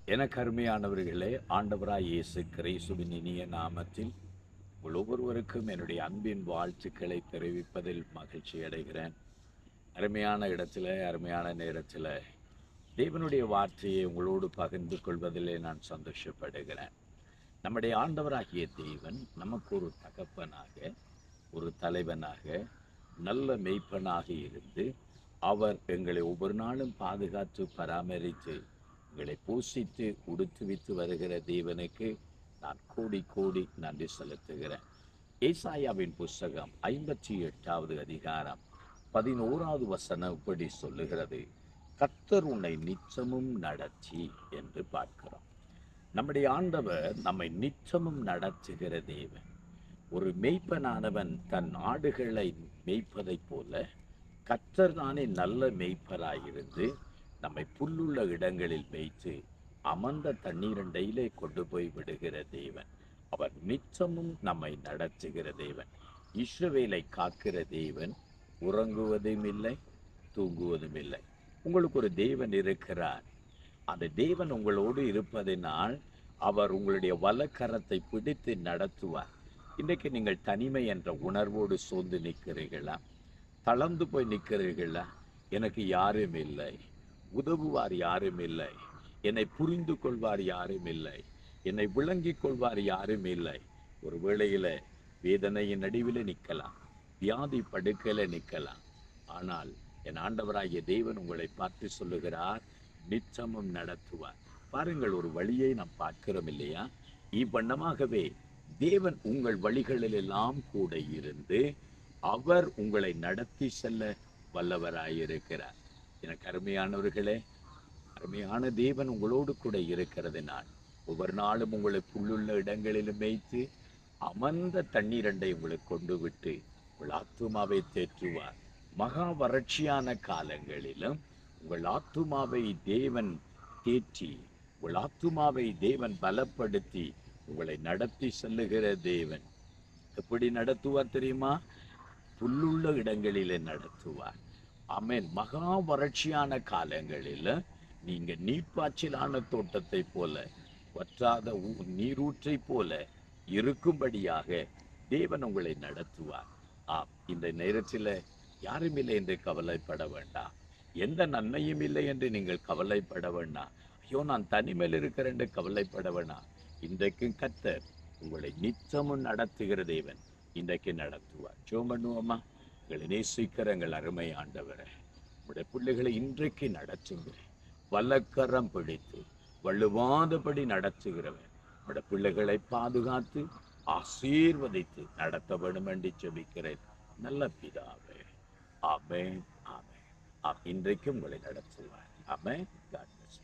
எனக்கு அருமையானவர்களே, ஆண்டவராய் இயேசு கிறிஸ்துவின் இனிய நாமத்தில் உங்கள் ஒவ்வொருவருக்கும் என்னுடைய அன்பின் வாழ்த்துக்களை தெரிவிப்பதில் மகிழ்ச்சி அடைகிறேன். அருமையான இடத்துல, அருமையான நேரத்தில் தேவனுடைய வார்த்தையை உங்களோடு பகிர்ந்து கொள்வதிலே நான் சந்தோஷப்படுகிறேன். நம்முடைய ஆண்டவராகிய தேவன் நமக்கு ஒரு தகப்பனாக, ஒரு தலைவனாக, நல்ல மெய்ப்பனாக இருந்து அவர் எங்களை ஒவ்வொரு நாளும் பாதுகாத்து பராமரித்து எங்களை போஷித்து உடுத்துவித்து வருகிற தேவனுக்கு நான் கோடி கோடி நன்றி செலுத்துகிறேன். ஏசாயாவின் புஸ்தகம் 58வது அதிகாரம் 11வது வசனம் இப்படி சொல்லுகிறது, கர்த்தர் உன்னை நிச்சயமும் நடத்தி என்று பார்க்கிறோம். நம்முடைய ஆண்டவர் நம்மை நிச்சயமும் நடத்துகிற தேவன். ஒரு மெய்ப்பனானவன் தன் ஆடுகளை மேய்ப்பதைப் போல கர்த்தர் தானே நல்ல மேய்ப்பராயிருந்து நம்மை புல்லுள்ள இடங்களில் மேய்த்து அமர்ந்த தண்ணீரண்டையிலே கொண்டு போய் விடுகிற தேவன். அவர் நிச்சயமும் நம்மை நடத்துகிற தேவன். இஸ்ரவேலை காக்கிற தேவன். உறங்குவதும் இல்லை, தூங்குவதும் இல்லை. உங்களுக்கு ஒரு தேவன் இருக்கிறார். அந்த தேவன் உங்களோடு இருப்பதினால் அவர் உங்களுடைய வலக்கரத்தை பிடித்து நடத்துவார். இன்றைக்கு நீங்கள் தனிமை என்ற உணர்வோடு சோர்ந்து நிற்கிறீர்களா? தளர்ந்து போய் நிற்கிறீர்களா? எனக்கு யாரும் இல்லை, உதவுவார் யாரும் இல்லை, என்னை புரிந்து கொள்வார் யாரும் இல்லை, என்னை விளங்கிக் கொள்வார் யாரும் இல்லை. ஒரு வேளையில வேதனையின் நடுவில் நிற்கலாம், வியாதி படுக்கையில நிற்கலாம். ஆனால் என் ஆண்டவராகிய தேவன் உங்களை பார்த்து சொல்லுகிறார், நிச்சயமும் நடத்துவார். பாருங்கள், ஒரு வழியை நாம் பார்க்கிறோம் இல்லையா? இவ்வண்ணமாகவே தேவன் உங்கள் வழிகளில் எல்லாம் கூட இருந்து அவர் உங்களை நடத்தி செல்ல வல்லவராயிருக்கிறார். எனக்கு அருமையானவர்களே, அருமையான தேவன் உங்களோடு கூட இருக்கிறதுனால் ஒவ்வொரு நாளும் உங்களை புல்லுள்ள இடங்களிலும் மேய்த்து அமர்ந்த தண்ணீரண்டை உங்களுக்கு கொண்டு விட்டு உங்கள் ஆத்துமாவை தேற்றுவார். மகா வறட்சியான காலங்களிலும் உங்கள் ஆத்துமாவை தேவன் தேற்றி, உங்கள் ஆத்துமாவை தேவன் பலப்படுத்தி உங்களை நடத்தி செல்லுகிற தேவன். எப்படி நடத்துவார் தெரியுமா? புல்லுள்ள இடங்களிலே நடத்துவார். ஆமென். மகா வறட்சியான காலங்களில் நீங்க நீர்ப்பாய்ச்சலான தோட்டத்தை போல, வற்றாத நீரூற்றை போல இருக்கும்படியாக தேவன் உங்களை நடத்துவார். இந்த நேரத்தில் யாரும் இல்லை என்று கவலைப்பட வேண்டாம். எந்த நன்மையும் இல்லை என்று நீங்கள் கவலைப்பட வேண்டாம். ஐயோ, நான் தனிமையில் இருக்கிறேன் என்று கவலைப்பட வேண்டாம். இன்றைக்கும் கர்த்தர் உங்களை நிச்சயமும் நடத்துகிற தேவன். இன்றைக்கு நடத்துவார். ஜெபம் பண்ணுவோமா? எங்களை நேசிக்கிற எங்கள் அருமை ஆண்டவரே, உங்களுடைய பிள்ளைகளை இன்றைக்கு நடத்துங்க. வலக்கரம் பிடித்து வள்ளுவாதபடி நடத்துகிறவன் உங்களுடைய பிள்ளைகளை பாதுகாத்து ஆசீர்வதித்து நடத்த வேண்டும் என்று ஜெபிக்கிறேன். நல்ல பிதாவே, ஆமென், ஆமென். இன்றைக்கு உங்களை நடத்துவார். ஆமென். God bless you.